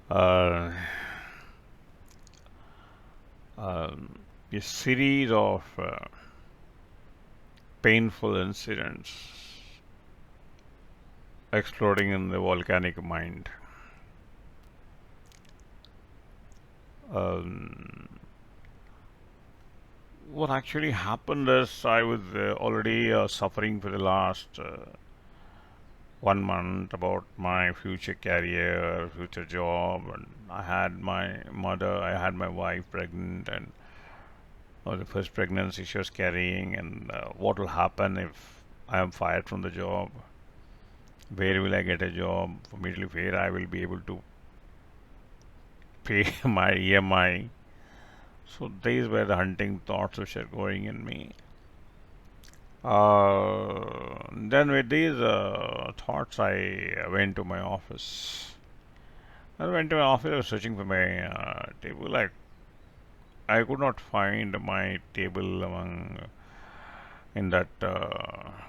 uh, um, a series of painful incidents exploding in the volcanic mind. Um, what actually happened is I was already suffering for the last 1 month about my future career, future job, and I had my mother, I had my wife pregnant, and the first pregnancy she was carrying, and what will happen if I am fired from the job? Where will I get a job? For me to where I will be able to pay my EMI. So these were the hunting thoughts which are going in me. Then with these thoughts, I went to my office. I went to my office. I was searching for my table. I could not find my table among in that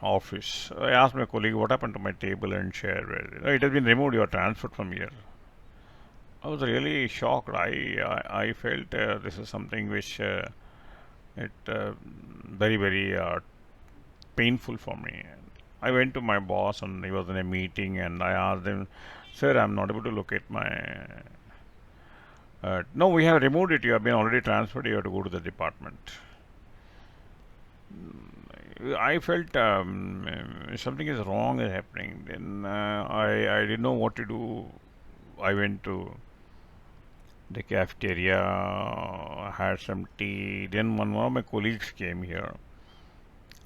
office. I asked my colleague what happened to my table and chair. It has been removed. You are transferred from here. I was really shocked. I felt this is something which it very painful for me. I went to my boss and he was in a meeting and I asked him, "Sir, I'm not able to locate my." No, we have removed it. You have been already transferred. You have to go to the department. I felt something is wrong is happening. Then I didn't know what to do. I went to the cafeteria, had some tea. Then one of my colleagues came here,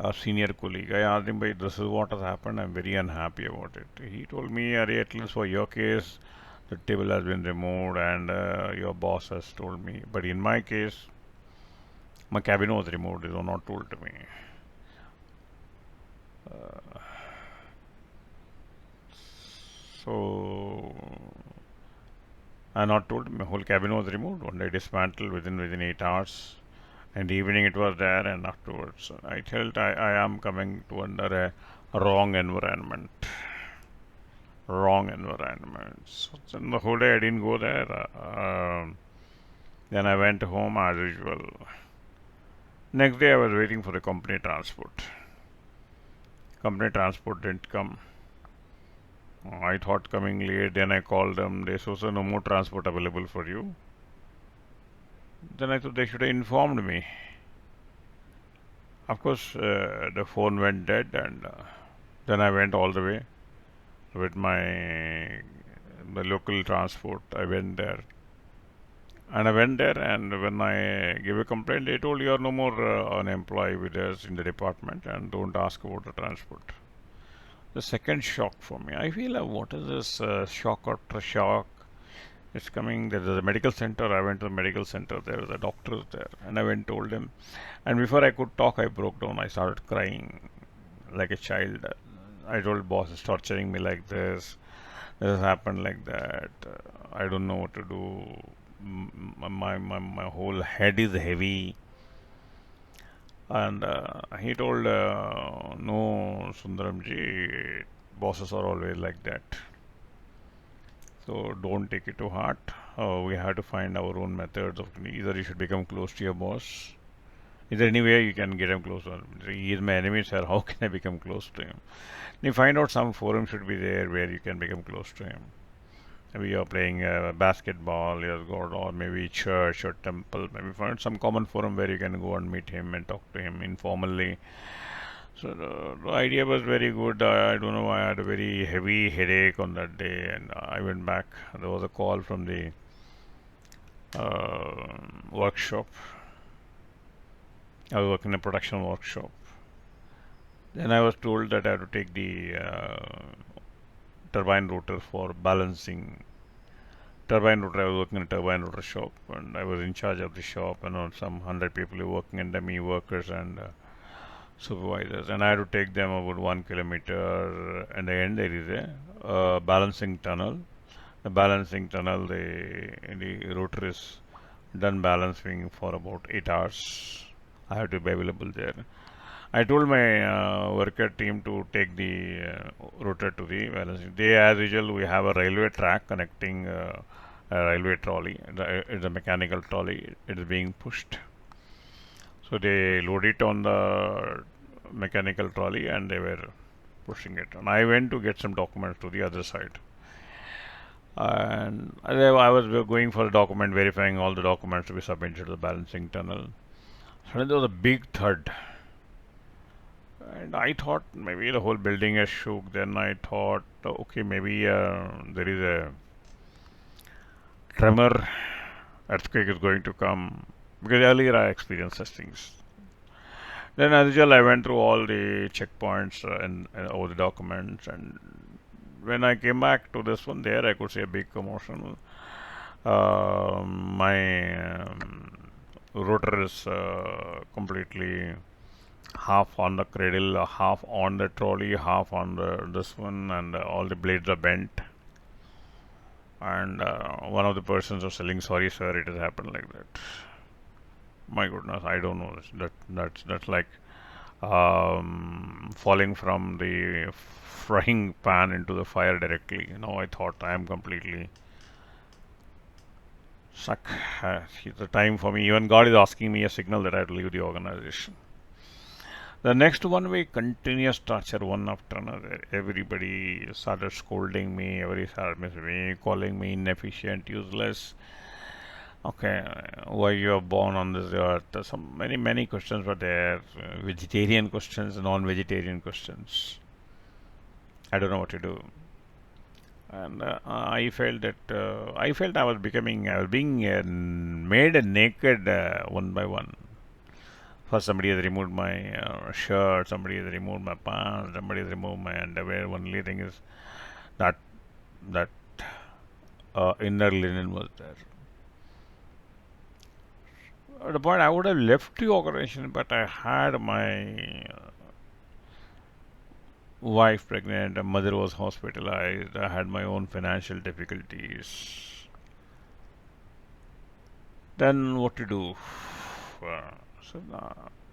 a senior colleague. I asked him, "Bhai, this is what has happened. I'm very unhappy about it." He told me, "Arey, at least for your case, the table has been removed and your boss has told me. But in my case, my cabin was removed. It was not told to me." Uh, so I not told my whole cabin was removed. One day dismantled within 8 hours. And evening it was there, and afterwards I felt I am coming to under a wrong environment. Wrong environment. So then the whole day I didn't go there. Then I went home as usual. Next day I was waiting for the company transport. Company transport didn't come. I thought coming late. Then I called them. They said, "So no more transport available for you." Then I thought they should have informed me. Of course, the phone went dead, and then I went all the way with my local transport. I went there, and when I gave a complaint, they told you are no more an employee with us in the department, and don't ask about the transport. The second shock for me, I feel what is this shock after shock? It's coming. There's a medical center. I went to the medical center. There was a doctor there, and I went and told him. And before I could talk, I broke down. I started crying like a child. I told boss is torturing me like this. This has happened like that. I don't know what to do. My whole head is heavy. And he told, "No, Sundaramji, bosses are always like that. So don't take it to heart. We have to find our own methods of either you should become close to your boss. Is there any way you can get him closer? He is my enemy, sir. How can I become close to him? You find out some forum should be there where you can become close to him. Maybe you're playing basketball, you're God, or maybe church or temple. Maybe find some common forum where you can go and meet him and talk to him informally. So the idea was very good. I don't know. I had a very heavy headache on that day, and I went back. There was a call from the workshop. I was working in a production workshop. Then I was told that I have to take the turbine rotor for balancing. Turbine rotor, I was working in a turbine rotor shop and I was in charge of the shop and on some 100 people were working under me, workers and supervisors. And I had to take them about 1 kilometer. And the end there is a balancing tunnel. The balancing tunnel, the rotor is done balancing for about 8 hours. I have to be available there. I told my worker team to take the rotor to the balancing. They, as usual, we have a railway track connecting a railway trolley. It's a mechanical trolley. It is being pushed. So they load it on the mechanical trolley and they were pushing it. And I went to get some documents to the other side. And I was going for a document, verifying all the documents to be submitted to the balancing tunnel. Suddenly there was a big thud. And I thought maybe the whole building has shook. Then I thought, okay, maybe there is a tremor, earthquake is going to come. Because earlier I experienced such things. Then, as usual, I went through all the checkpoints and all the documents. And when I came back to this one, there I could see a big commotion. My rotor is completely half on the cradle, half on the trolley, half on this one, and all the blades are bent. And one of the persons was saying, "Sorry, sir, it has happened like that." My goodness, I don't know. That's like falling from the frying pan into the fire directly. I thought I am completely stuck. The time for me. Even God is asking me a signal that I have to leave the organization. The next 1 week, continuous torture, one after another. Everybody started scolding me. Everybody started me, calling me inefficient, useless. Okay, why you are born on this earth? Some many questions were there. Vegetarian questions, non-vegetarian questions. I don't know what to do. And I felt I was being made naked one by one. First, somebody has removed my shirt, somebody has removed my pants, somebody has removed my underwear. Only thing is that that inner linen was there. At the point I would have left the organization, but I had my wife pregnant, a mother was hospitalized, I had my own financial difficulties. Then what to do?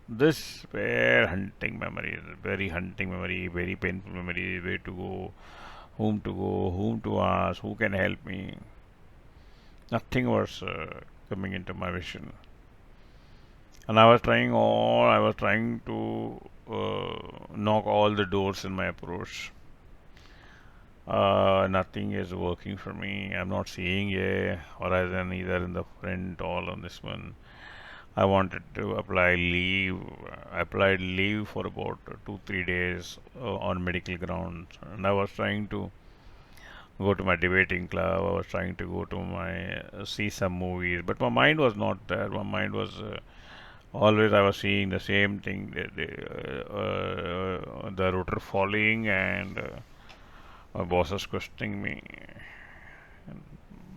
This were hunting memories, very hunting memory, very painful memory, where to go, whom to ask, who can help me. Nothing was coming into my vision. And I was trying to knock all the doors in my approach. Nothing is working for me. I'm not seeing a horizon either in the front or on this one. I wanted to apply leave. I applied leave for about 2 3 days on medical grounds, and I was trying to go to my debating club. I was trying to go to my see some movies, but my mind was not there. My mind was always I was seeing the same thing, the router falling, and my boss was questioning me.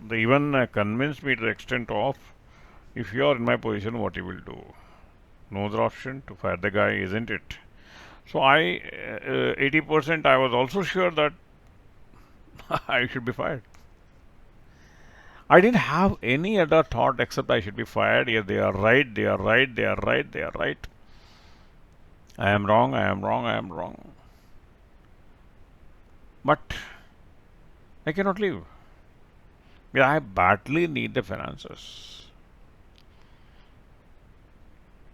They even convinced me to the extent of, if you are in my position, what you will do. No other option to fire the guy, isn't it? So 80% I was also sure that I should be fired. I didn't have any other thought except I should be fired. Yes, they are right, they are right, they are right, they are right. I am wrong, I am wrong, I am wrong. But I cannot leave. Yeah, I badly need the finances.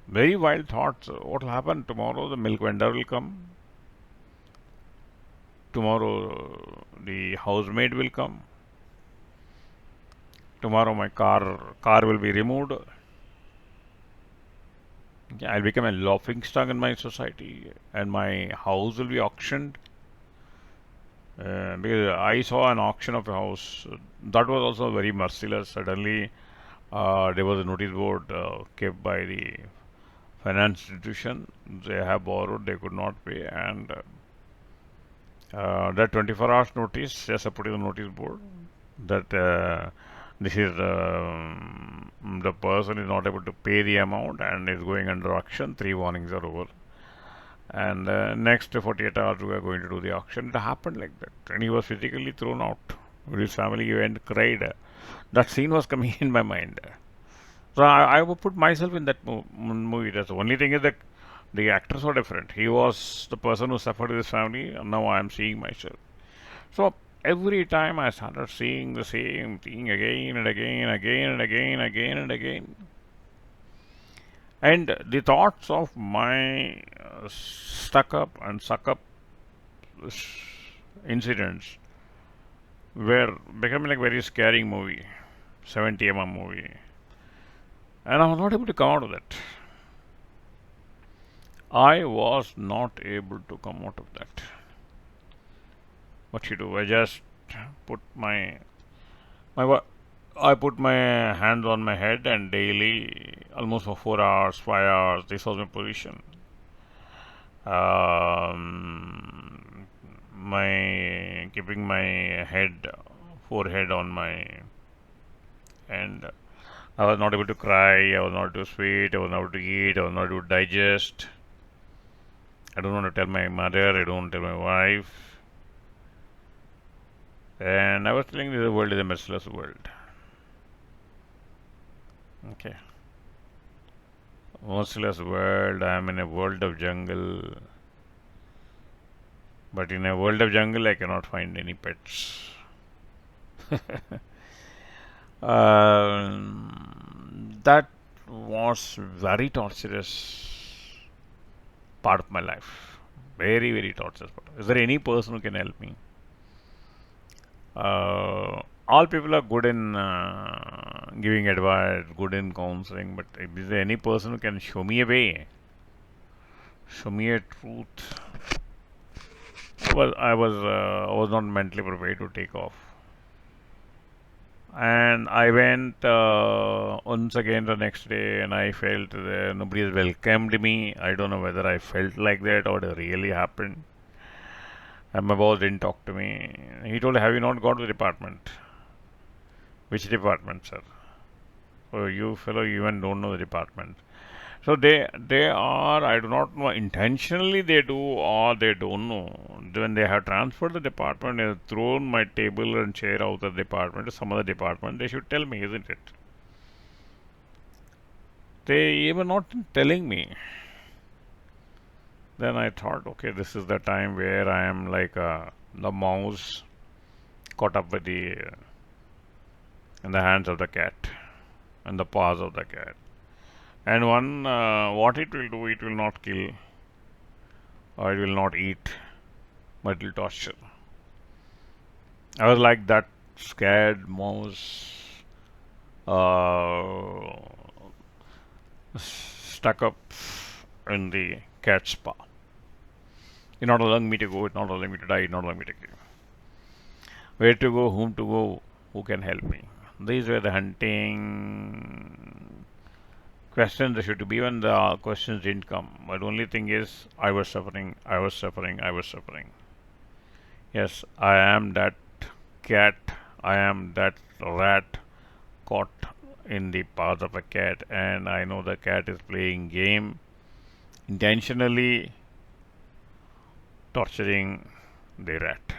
Very wild thoughts. What will happen tomorrow? The milk vendor will come. Tomorrow, the housemaid will come. Tomorrow, my car will be removed. I'll become a laughing stock in my society, and my house will be auctioned. Because I saw an auction of a house that was also very merciless. Suddenly, there was a notice board kept by the finance institution. They have borrowed, they could not pay, and that 24 hours notice, just put in the notice board that this is the person is not able to pay the amount and is going under auction. 3 warnings are over. And next 48 hours we are going to do the auction. It happened like that. And he was physically thrown out. With his family went cried. That scene was coming in my mind. So I would put myself in that movie. That's the only thing is that the actors were different. He was the person who suffered with his family, and now I am seeing myself. So every time I started seeing the same thing again and again, again and again, again and again. And the thoughts of my stuck up and suck up incidents were becoming like very scary movie, 70 movie. And I was not able to come out of that. I was not able to come out of that. What you do? I just put my I put my hands on my head and daily, almost for 4 hours, 5 hours. This was my position. My keeping my head, forehead on my, and I was not able to cry. I was not able to speak. I was not able to eat. I was not able to digest. I don't want to tell my mother. I don't want to tell my wife. And I was telling this world is a merciless world. Okay. Merciless world. I am in a world of jungle. But in a world of jungle, I cannot find any pets. That was very torturous part of my life. Very, very torturous part. Is there any person who can help me? All people are good in giving advice, good in counseling, but is there any person who can show me a way, show me a truth? Well, I was not mentally prepared to take off, and I went once again the next day, and I felt nobody has welcomed me. I don't know whether I felt like that or it really happened. And my boss didn't talk to me. He told, "Have you not got to the department?" Which department, sir? Oh, you fellow, you even don't know the department. So they are, I do not know, intentionally they do or they don't know. When they have transferred the department and thrown my table and chair out of the department to some other department, they should tell me, isn't it? They were not telling me. Then I thought, okay, this is the time where I am like the mouse caught up with the in the hands of the cat and the paws of the cat. And one, what it will do, it will not kill or it will not eat, but it will torture. I was like that scared mouse, uh, stuck up in the cat's paw. It's not allowing me to go, it's not allowing me to die, it's not allowing me to kill. Where to go, whom to go, who can help me? These were the hunting questions that should be when the questions didn't come. But the only thing is, I was suffering, I was suffering, I was suffering. Yes, I am that cat, I am that rat caught in the paws of a cat, and I know the cat is playing game, intentionally torturing the rat.